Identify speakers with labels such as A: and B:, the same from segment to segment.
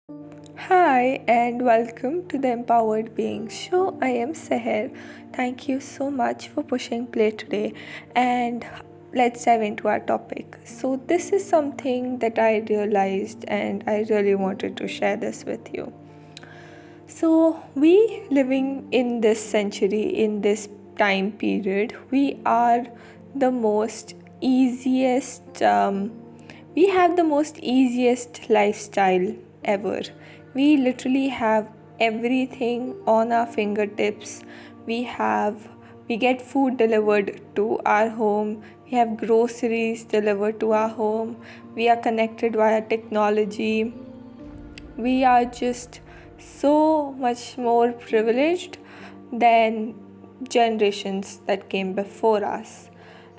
A: Hi, and welcome to the Empowered Being Show. I am Seher. Thank you so much for pushing play today. And let's dive into our topic. So, this is something that I realized, and I really wanted to share this with you. So, we living in this century, in this time period, we are the most easiest, we have the most easiest lifestyle ever. We literally have everything on our fingertips. We have we get food delivered to our home. We have groceries delivered to our home. We are connected via technology. We are just so much more privileged than generations that came before us.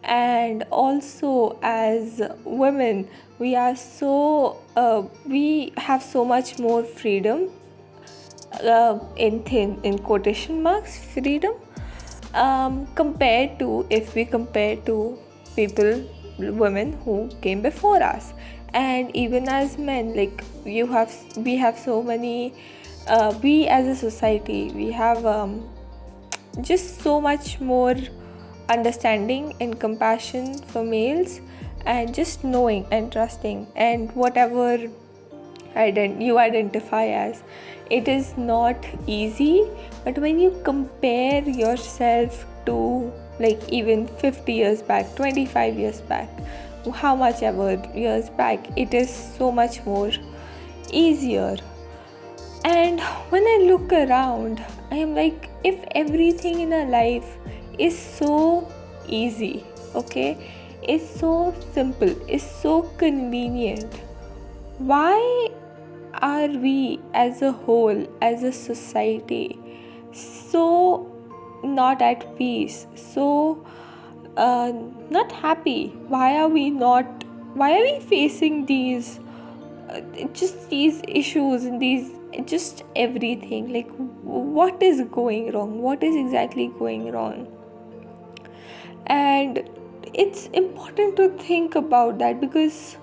A: And also, as women, we have so much more freedom, in quotation marks, freedom, compared to, if we compare to people, women who came before us. And even as men, like, we have so many, we as a society, we have just so much more understanding and compassion for males, and just knowing and trusting, and whatever you identify as. It is not easy, but when you compare yourself to, like, even 50 years back, 25 years back, how much ever years back, it is so much more easier. And when I look around, I am like, if everything in our life is so easy, okay, is so simple, is so convenient, why are we as a whole, as a society, so not at peace, so not happy? Why are we facing these, just these issues, and these, just everything? Like, what is going wrong? What is exactly going wrong? And it's important to think about that, because,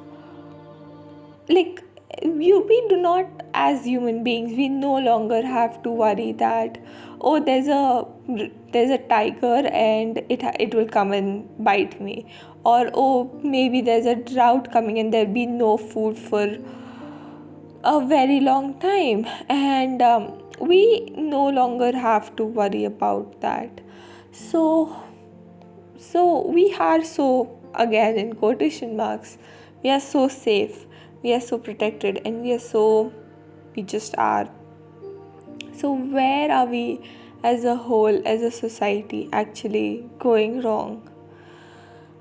A: like, we do not, as human beings, we no longer have to worry that, oh, there's a tiger and it will come and bite me, or, oh, maybe there's a drought coming and there'll be no food for a very long time. And we no longer have to worry about that. So so we are so, again in quotation marks, we are so safe, we are so protected, and we just are. So where are we as a whole, as a society, actually going wrong?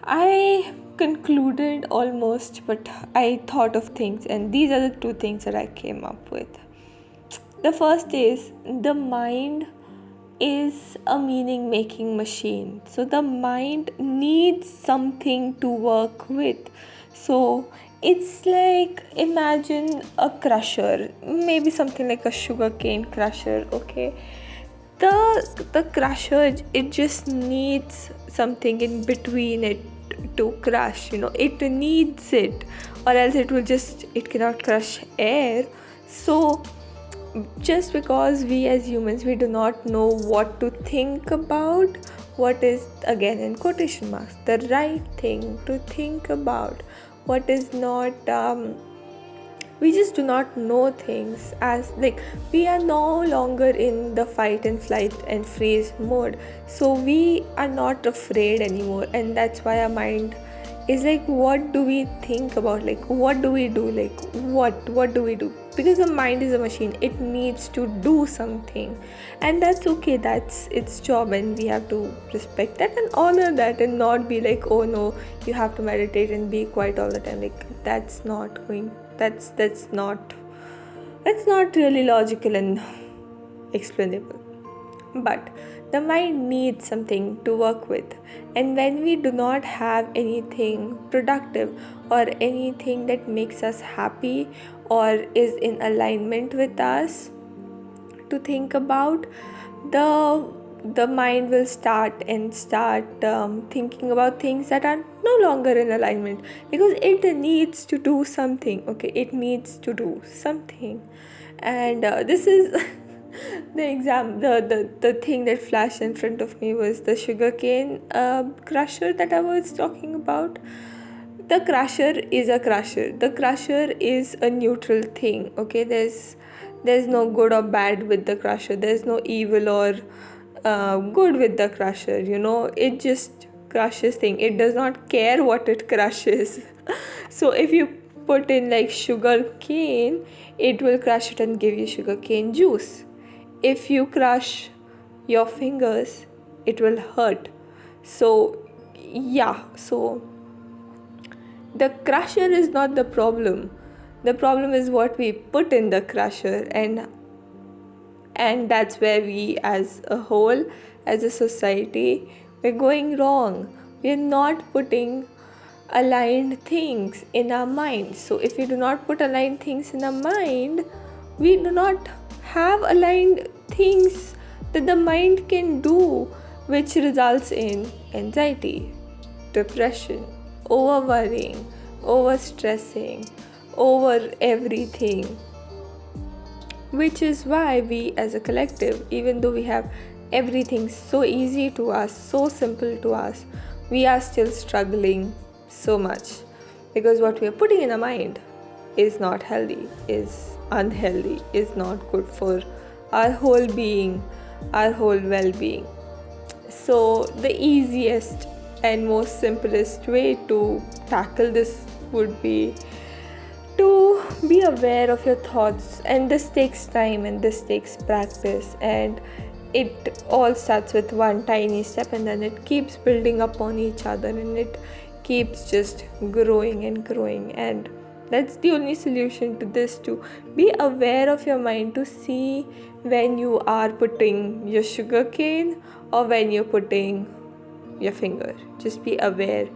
A: I concluded almost, but I thought of things, and these are the two things that I came up with. The first is, the mind is a meaning making machine. So the mind needs something to work with. So it's like, imagine a crusher, maybe something like a sugarcane crusher, okay? The crusher, it just needs something in between it to crush, it needs it, or else it cannot crush air. So just because we as humans, we do not know what to think about, what is, again in quotation marks, the right thing to think about, what is not, we just do not know things, as, like, we are no longer in the fight and flight and freeze mode. So we are not afraid anymore, and that's why our mind is like, what do we think about, like, what do we do, like, what do we do? Because the mind is a machine, it needs to do something, and that's okay, that's its job, and we have to respect that and honor that, and not be like, oh no, you have to meditate and be quiet all the time. Like, that's not really logical and explainable. But the mind needs something to work with, and when we do not have anything productive, or anything that makes us happy, or is in alignment with us to think about, the mind will start thinking about things that are no longer in alignment, because it needs to do something. Okay, it needs to do something. And this is the thing that flashed in front of me was the sugarcane crusher that I was talking about. The crusher is a crusher. The crusher is a neutral thing. Okay, there's no good or bad with the crusher. There's no evil or good with the crusher. It just crushes thing. It does not care what it crushes. So if you put in like sugar cane, it will crush it and give you sugar cane juice. If you crush your fingers, it will hurt. So the crusher is not the problem. The problem is what we put in the crusher, and that's where we as a whole, as a society, we're going wrong. We're not putting aligned things in our mind. So if we do not put aligned things in our mind, we do not have aligned things that the mind can do, which results in anxiety, depression, over worrying, over stressing, over everything. Which is why we as a collective, even though we have everything so easy to us, so simple to us, we are still struggling so much, because what we are putting in our mind is not healthy, is unhealthy, is not good for our whole being, our whole well-being. So the easiest and most simplest way to tackle this would be to be aware of your thoughts, and this takes time and this takes practice, and it all starts with one tiny step, and then it keeps building upon each other, and it keeps just growing and growing. And that's the only solution to this, to be aware of your mind, to see when you are putting your sugar cane or when you're putting your finger. Just be aware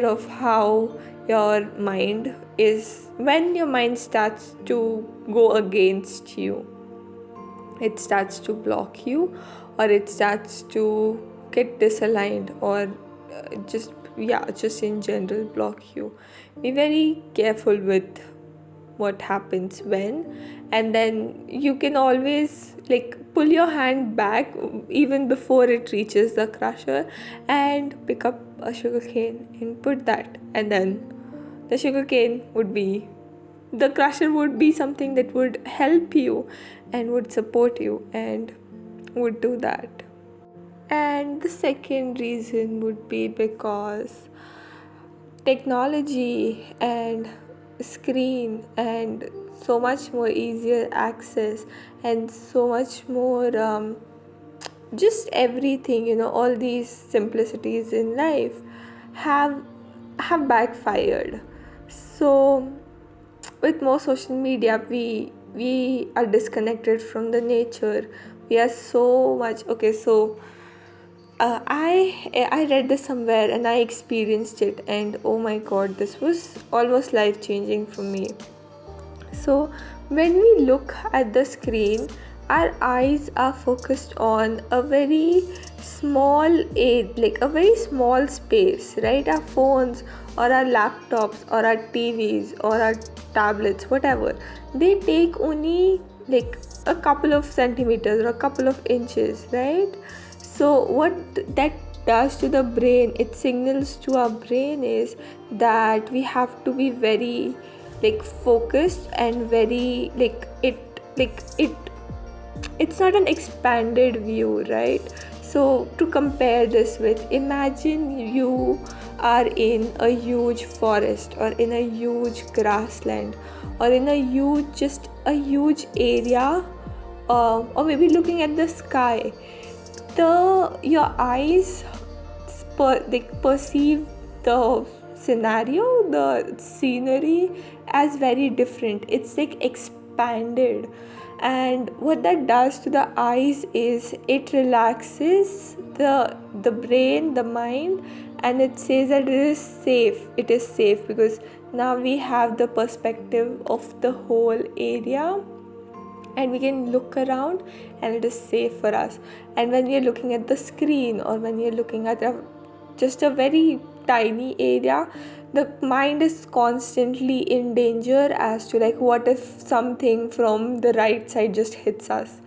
A: of how your mind is. When your mind starts to go against you, it starts to block you, or it starts to get disaligned, or just in general block you. Be very careful with what happens when, and then you can always pull your hand back even before it reaches the crusher, and pick up a sugar cane and put that, and then the sugar cane would be, the crusher would be something that would help you and would support you and would do that. And the second reason would be because technology and screen and so much more easier access and so much more just everything, all these simplicities in life have backfired. So with more social media, we are disconnected from the nature. We are so much I read this somewhere and I experienced it, and oh my god, this was almost life-changing for me. So when we look at the screen, our eyes are focused on a very small a very small space, right? Our phones or our laptops or our TVs or our tablets, whatever, they take only a couple of centimeters or a couple of inches, right? So what that does to the brain, it signals to our brain is that we have to be very focused and very it's not an expanded view, right? So to compare this with, imagine you are in a huge forest or in a huge grassland or in a huge area, or maybe looking at the sky. Your eyes perceive the scenario, the scenery as very different. It's expanded, and what that does to the eyes is it relaxes the brain, the mind, and it says that it is safe because now we have the perspective of the whole area and we can look around and it is safe for us. And when we are looking at the screen or when we are looking at just a very tiny area, the mind is constantly in danger as to like what if something from the right side just hits us.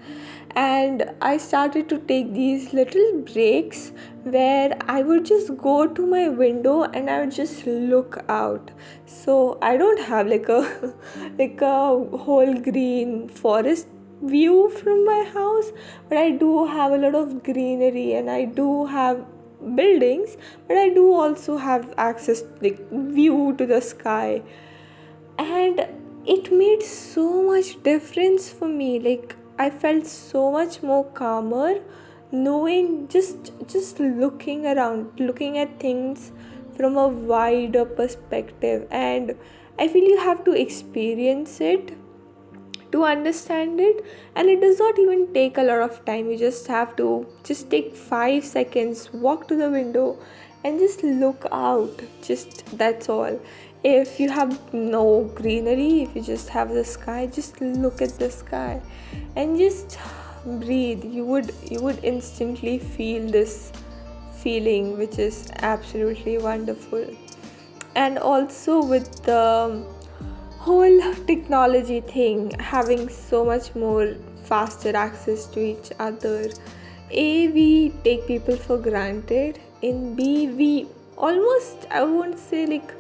A: And I started to take these little breaks where I would just go to my window and I would just look out. So I don't have like a like a whole green forest view from my house, but I do have a lot of greenery and I do have buildings, but I do also have access like view to the sky. And it made so much difference for me. Like I felt so much more calmer knowing, just looking around, looking at things from a wider perspective. And I feel you have to experience it to understand it, and it does not even take a lot of time. You just have to just take 5 seconds, walk to the window and just look out. Just that's all. If you have no greenery, if you just have the sky, just look at the sky and just breathe. You would instantly feel this feeling, which is absolutely wonderful. And also with the whole technology thing, having so much more faster access to each other, A, we take people for granted, in B, we almost, I won't say like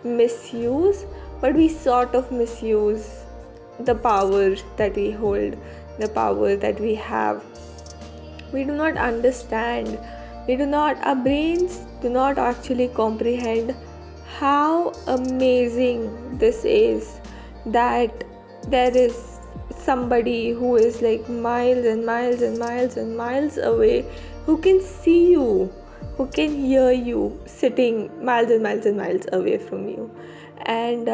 A: misuse, but we sort of misuse the power that we hold, the power that we have. We do not understand, our brains do not actually comprehend how amazing this is, that there is somebody who is like miles and miles and miles and miles away, who can see you, who can hear you, sitting miles and miles and miles away from you. And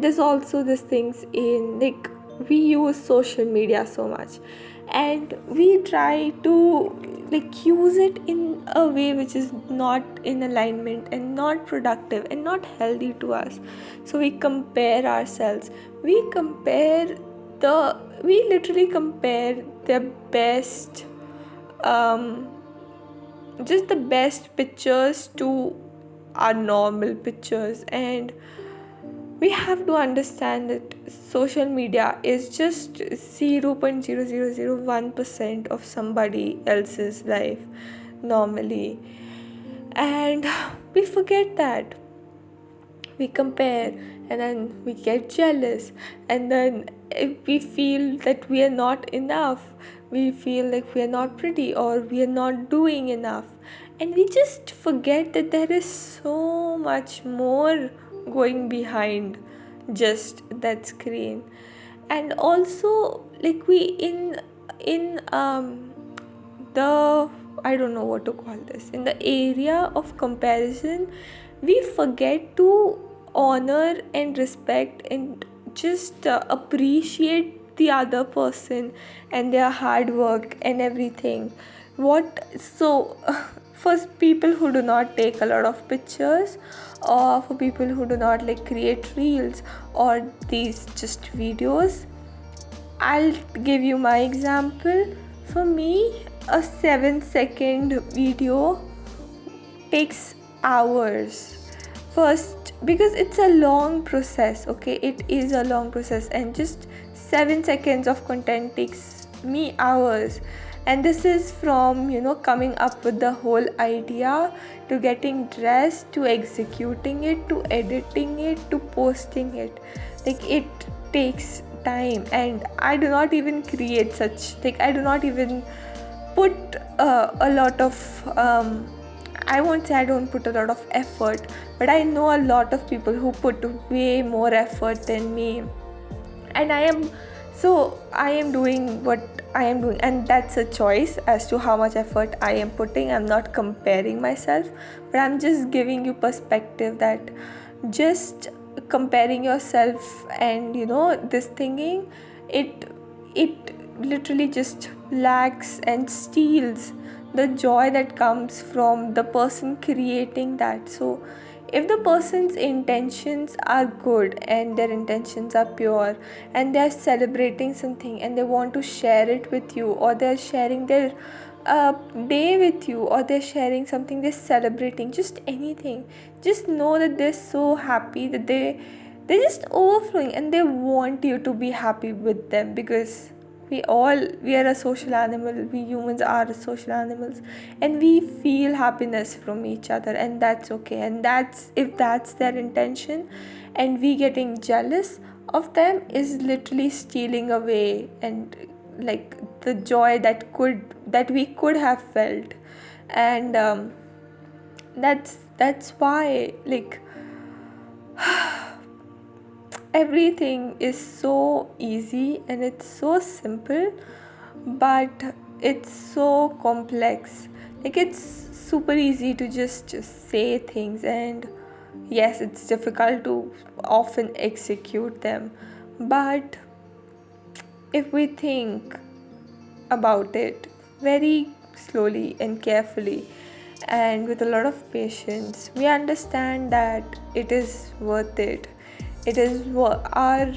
A: there's also these things in like, we use social media so much and we try to like use it in a way which is not in alignment and not productive and not healthy to us. So we compare ourselves, we literally compare the best just the best pictures to our normal pictures. And we have to understand that social media is just 0.0001% of somebody else's life normally, and we forget that. We compare and then we get jealous, and then if we feel that we are not enough, we feel like we are not pretty or we are not doing enough, and we just forget that there is so much more going behind just that screen. And also like we in the, I don't know what to call this, in the area of comparison, we forget to honor and respect and just appreciate the other person and their hard work and everything. For people who do not take a lot of pictures, or for people who do not like create reels or these just videos, I'll give you my example. For me, a 7-second video takes hours. First, because it's a long process, okay? It is a long process, and just 7 seconds of content takes me hours. And this is from, coming up with the whole idea, to getting dressed, to executing it, to editing it, to posting it. Like, it takes time, and I do not even create such, like, I do not even put a lot of I won't say I don't put a lot of effort, but I know a lot of people who put way more effort than me. And I am doing what I am doing, and that's a choice as to how much effort I am putting. I'm not comparing myself, but I'm just giving you perspective that just comparing yourself and this thinking, it literally just lacks and steals the joy that comes from the person creating that. So if the person's intentions are good and their intentions are pure and they're celebrating something and they want to share it with you, or they're sharing their a day with you, or they're sharing something, they're celebrating, just anything, just know that they're so happy, that they're just overflowing, and they want you to be happy with them, because we are a social animal. We humans are social animals, and we feel happiness from each other, and that's okay. And that's, if that's their intention, and we getting jealous of them is literally stealing away, and like the joy that we could have felt. And that's why, like, everything is so easy and it's so simple, but it's so complex. Like, it's super easy to just say things, and yes, it's difficult to often execute them. But if we think about it very slowly and carefully and with a lot of patience, we understand that it is worth it. It is our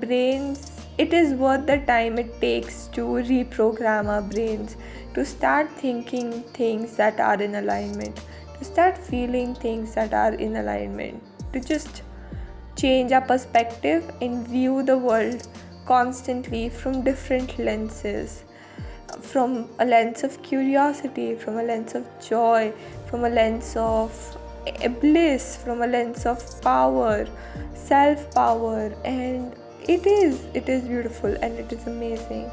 A: brains, it is worth the time it takes to reprogram our brains, to start thinking things that are in alignment, to start feeling things that are in alignment, to just change our perspective and view the world constantly from different lenses, from a lens of curiosity, from a lens of joy, from a lens of bliss, from a lens of power, self power. And it is beautiful and it is amazing,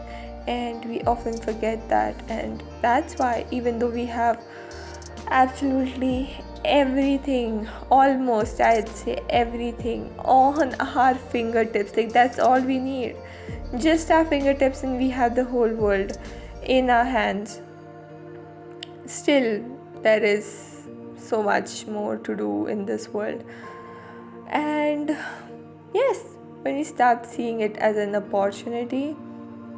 A: and we often forget that. And that's why, even though we have absolutely everything, almost, I'd say everything on our fingertips, like that's all we need, just our fingertips, and we have the whole world in our hands. Still, there is so much more to do in this world. And yes, when we start seeing it as an opportunity,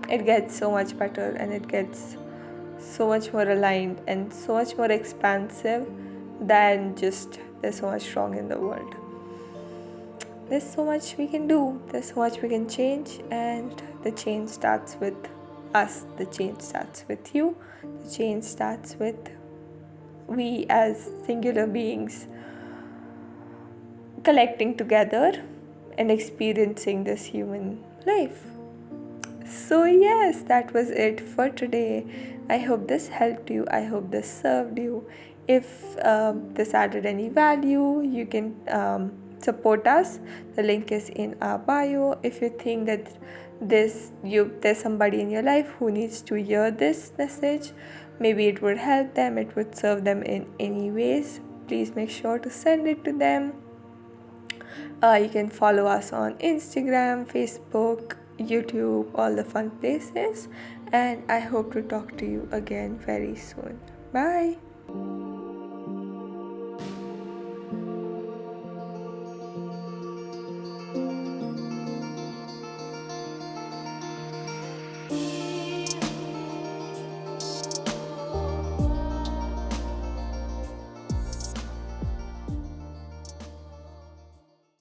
A: it gets so much better, and it gets so much more aligned and so much more expansive than just there's so much wrong in the world. There's so much we can do, there's so much we can change, and the change starts with us, the change starts with you, the change starts with we as singular beings collecting together and experiencing this human life. So yes, that was it for today. I hope this helped you. I hope this served you. If this added any value, you can support us. The link is in our bio. If you think that there's somebody in your life who needs to hear this message, maybe it would help them, it would serve them in any ways, please make sure to send it to them. You can follow us on Instagram, Facebook, YouTube, all the fun places. And I hope to talk to you again very soon. Bye.